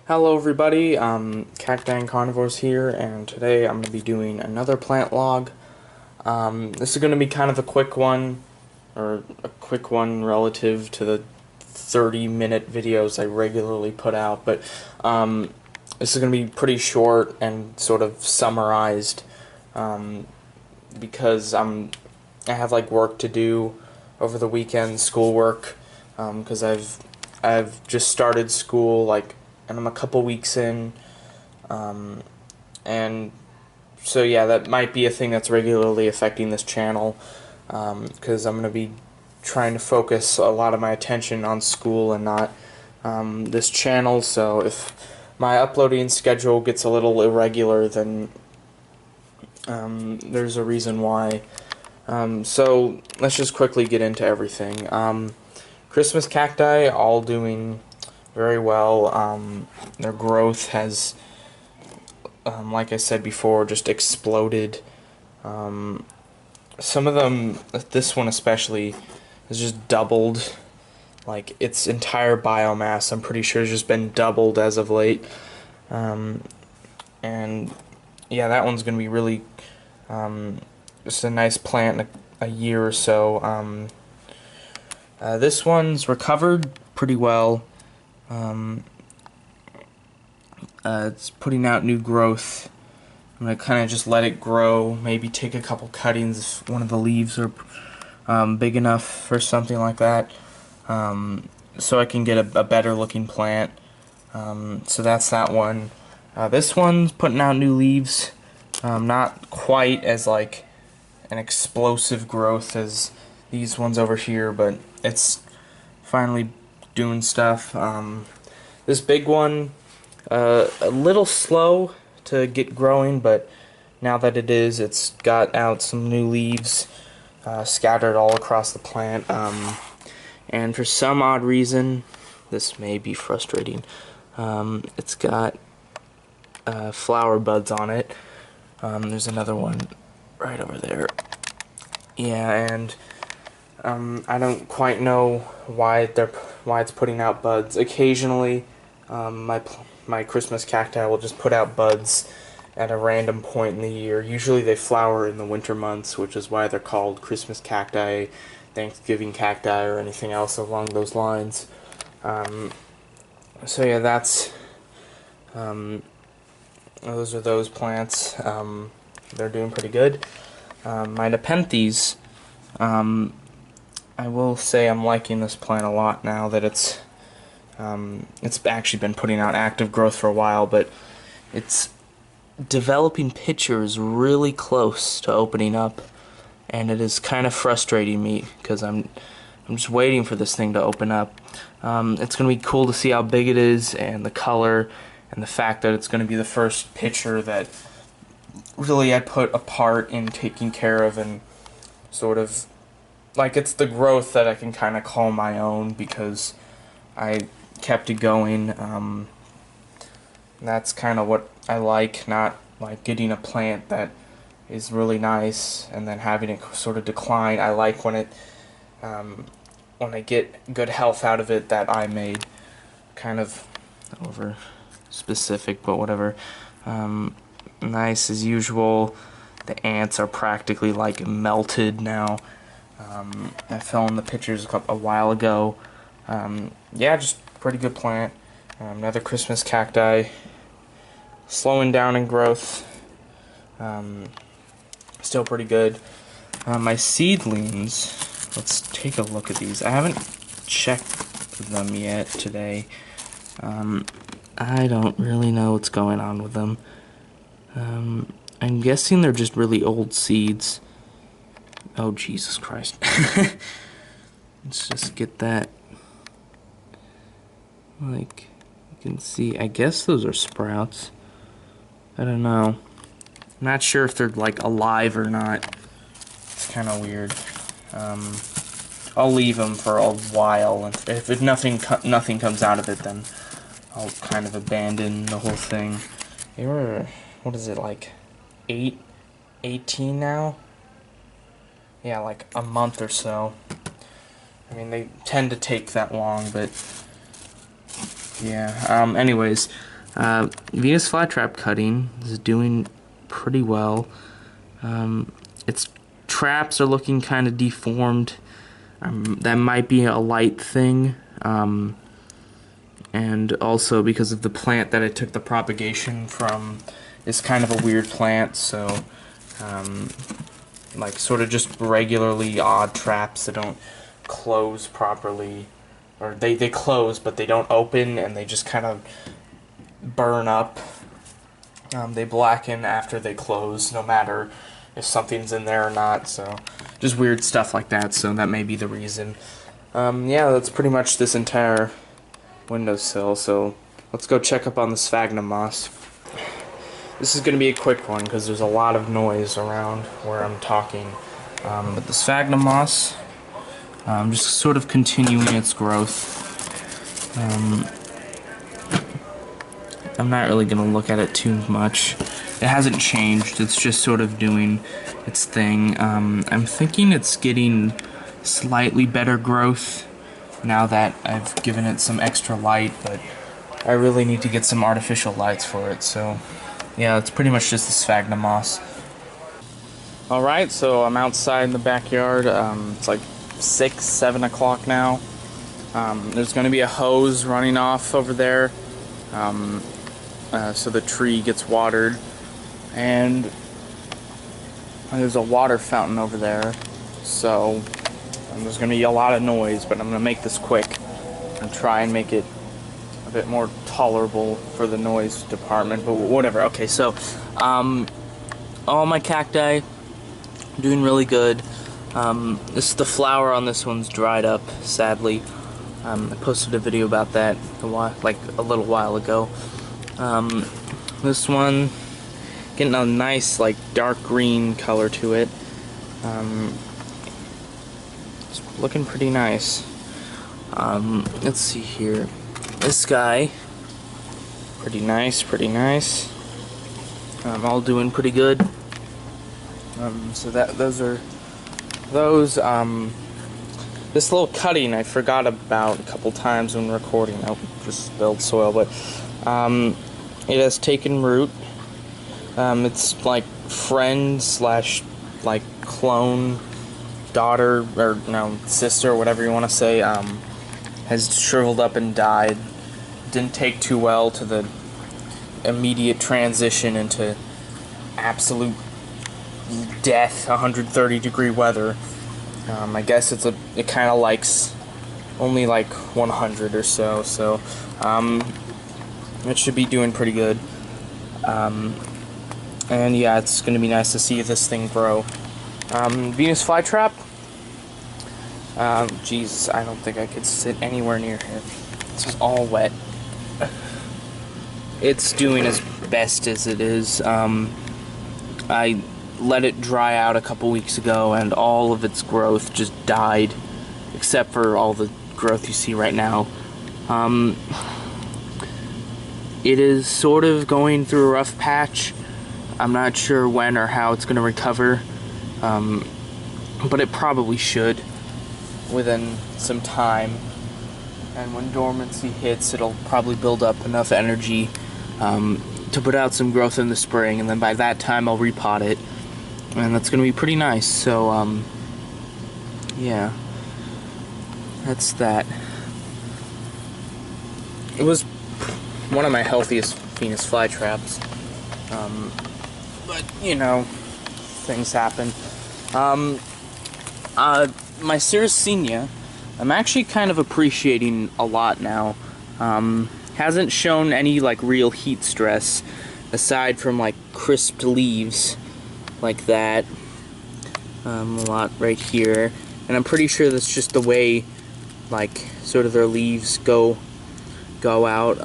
Hello everybody, Cacti and Carnivores here, and today I'm going to be doing another plant log. This is going to be kind of a quick one, or a quick one relative to the 30-minute videos I regularly put out, but this is going to be pretty short and sort of summarized, because I have like work to do over the weekend, schoolwork, because I've just started school, and I'm a couple weeks in, and so yeah, that might be a thing that's regularly affecting this channel, because I'm going to be trying to focus a lot of my attention on school and not this channel. So if my uploading schedule gets a little irregular, then there's a reason why. So let's just quickly get into everything. Christmas cacti all doing very well. Their growth has, like I said before, just exploded. Some of them, this one especially, has just doubled. Like, its entire biomass, I'm pretty sure, has just been doubled as of late. And yeah, that one's going to be really just a nice plant in a year or so. This one's recovered pretty well. It's putting out new growth. I'm going to kind of just let it grow, maybe take a couple cuttings if one of the leaves are big enough for something like that, so I can get a better looking plant. So that's that one. This one's putting out new leaves, not quite as like an explosive growth as these ones over here, but it's finally doing stuff. This big one, a little slow to get growing, but now that it is, it's got out some new leaves scattered all across the plant. And for some odd reason, this may be frustrating, it's got flower buds on it. There's another one right over there. Yeah, and I don't quite know why it's putting out buds. Occasionally, my Christmas cacti will just put out buds at a random point in the year. Usually they flower in the winter months, which is why they're called Christmas cacti, Thanksgiving cacti, or anything else along those lines. So yeah, those are those plants. They're doing pretty good. My Nepenthes, I will say I'm liking this plant a lot now that it's actually been putting out active growth for a while, but it's developing pictures really close to opening up, and it is kind of frustrating me because I'm just waiting for this thing to open up. It's going to be cool to see how big it is, and the color, and the fact that it's going to be the first picture that really I put a part in taking care of, and sort of like it's the growth that I can kind of call my own because I kept it going. That's kind of what I like, not like getting a plant that is really nice and then having it sort of decline. I like when I get good health out of it that I made. Kind of over specific, but whatever. Nice as usual. The ants are practically like melted now. I filmed the pictures a while ago. Yeah, just pretty good plant. Another Christmas cacti, slowing down in growth. Still pretty good. My seedlings, let's take a look at these. I haven't checked them yet today. I don't really know what's going on with them. I'm guessing they're just really old seeds. Oh, Jesus Christ. Let's just get that. Like, you can see, I guess those are sprouts. I don't know. I'm not sure if they're, like, alive or not. It's kind of weird. I'll leave them for a while, and if nothing comes out of it, then I'll kind of abandon the whole thing. They were, what is it, like 18 now? Yeah, like a month or so. I mean, they tend to take that long, but yeah. Anyways, Venus Flytrap Cutting is doing pretty well. Its traps are looking kind of deformed. That might be a light thing. And also because of the plant that I took the propagation from is kind of a weird plant, so like sort of just regularly odd traps that don't close properly, or they close but they don't open, and they just kind of burn up. They blacken after they close, no matter if something's in there or not, so just weird stuff like that, so that may be the reason. Yeah, that's pretty much this entire windowsill, so let's go check up on the sphagnum moss. This is going to be a quick one because there's a lot of noise around where I'm talking. But the sphagnum moss, just sort of continuing its growth. I'm not really going to look at it too much. It hasn't changed, it's just sort of doing its thing. I'm thinking it's getting slightly better growth now that I've given it some extra light, but I really need to get some artificial lights for it, so yeah, it's pretty much just the sphagnum moss. Alright, so I'm outside in the backyard. It's like 6, 7 o'clock now. There's going to be a hose running off over there, so the tree gets watered, and there's a water fountain over there, so there's going to be a lot of noise, but I'm going to make this quick and try and make it a bit more tolerable for the noise department, but whatever. Okay, so all my cacti doing really good. The flower on this one's dried up, sadly. I posted a video about that a little while ago. This one getting a nice like dark green color to it. It's looking pretty nice. Let's see here. This guy, pretty nice, pretty nice. All doing pretty good. So those. This little cutting I forgot about a couple times when recording. I just spilled soil, but it has taken root. It's like friend slash like clone daughter, or no, sister, whatever you want to say, has shriveled up and died. Didn't take too well to the immediate transition into absolute death, 130-degree weather. I guess it kind of likes only like 100 or so, it should be doing pretty good. And yeah, it's going to be nice to see this thing grow. Venus flytrap. Jesus, I don't think I could sit anywhere near here. This is all wet. It's doing as best as it is. I let it dry out a couple weeks ago, and all of its growth just died, except for all the growth you see right now. It is sort of going through a rough patch. I'm not sure when or how it's going to recover, but it probably should within some time. And when dormancy hits, it'll probably build up enough energy to put out some growth in the spring, and then by that time I'll repot it, and that's going to be pretty nice. So yeah, that's that. It was one of my healthiest Venus flytraps, but you know, things happen. My Sarracenia, I'm actually kind of appreciating a lot now. Hasn't shown any like real heat stress aside from like crisped leaves like that. A lot right here, and I'm pretty sure that's just the way like sort of their leaves go out.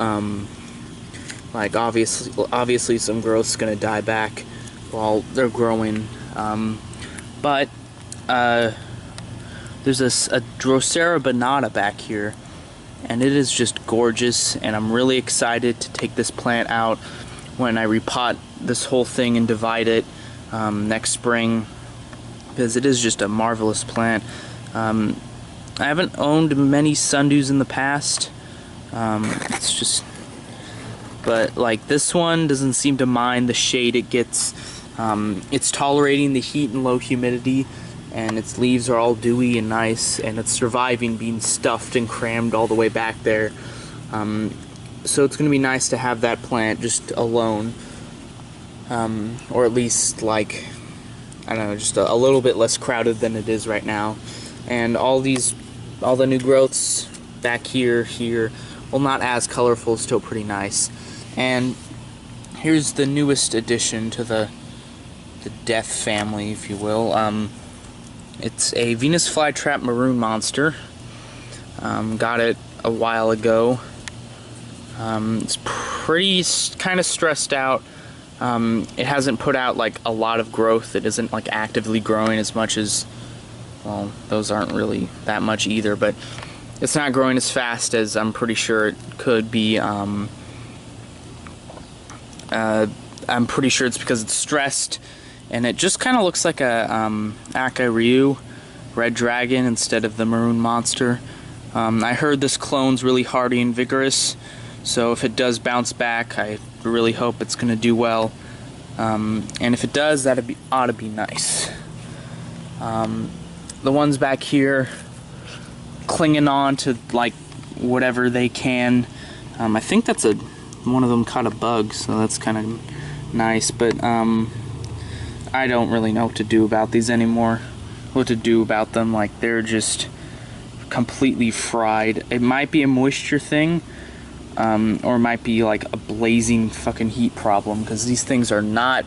Like obviously some growth's gonna die back while they're growing, but there's a Drosera banata back here, and it is just gorgeous, and I'm really excited to take this plant out when I repot this whole thing and divide it next spring, because it is just a marvelous plant. I haven't owned many sundews in the past, it's just, but like this one doesn't seem to mind the shade it gets. It's tolerating the heat and low humidity, and its leaves are all dewy and nice, and it's surviving being stuffed and crammed all the way back there. So it's going to be nice to have that plant just alone, or at least, like, I don't know, just a little bit less crowded than it is right now. And all the new growths back here, well, not as colorful, still pretty nice. And here's the newest addition to the death family, if you will. It's a Venus flytrap maroon monster. Got it a while ago. It's pretty kind of stressed out. It hasn't put out like a lot of growth. It isn't like actively growing as much as, well, those aren't really that much either, but it's not growing as fast as I'm pretty sure it could be. I'm pretty sure it's because it's stressed, and it just kind of looks like a Akai Ryu red dragon instead of the maroon monster. I heard this clone's really hardy and vigorous, so if it does bounce back, I really hope it's going to do well. And if it does, that ought to be nice. The ones back here clinging on to like whatever they can. I think that's one of them caught a bug, so that's kind of nice, but I don't really know what to do about these anymore. What to do about them, like they're just completely fried. It might be a moisture thing, or it might be like a blazing fucking heat problem, because these things are not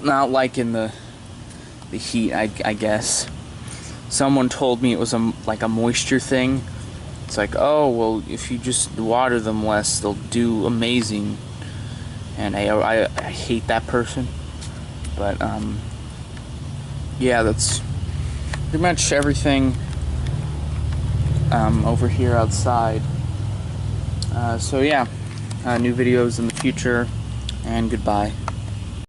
liking the heat, I guess. Someone told me it was like a moisture thing. It's like, oh, well, if you just water them less, they'll do amazing. And I hate that person. But, yeah, that's pretty much everything over here outside. So, yeah, new videos in the future, and goodbye.